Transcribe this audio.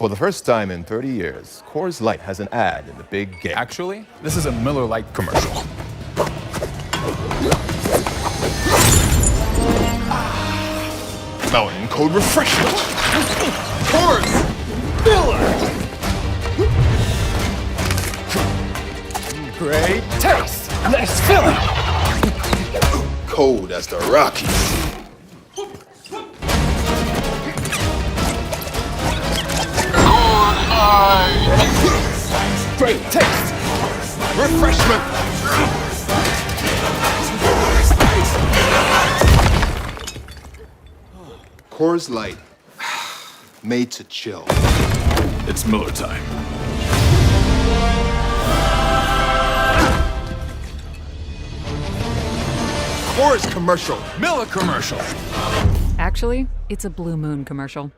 For the first time in 30 years, Coors Light has an ad in the big game. Actually, this is a Miller Lite commercial. Mountain Code Refreshment. Coors! Miller! Great taste! Less filling! Cold as the Rockies. Great taste! Refreshment. Coors Light. Made to chill. It's Miller time. Coors commercial. Miller commercial. Actually, it's a Blue Moon commercial.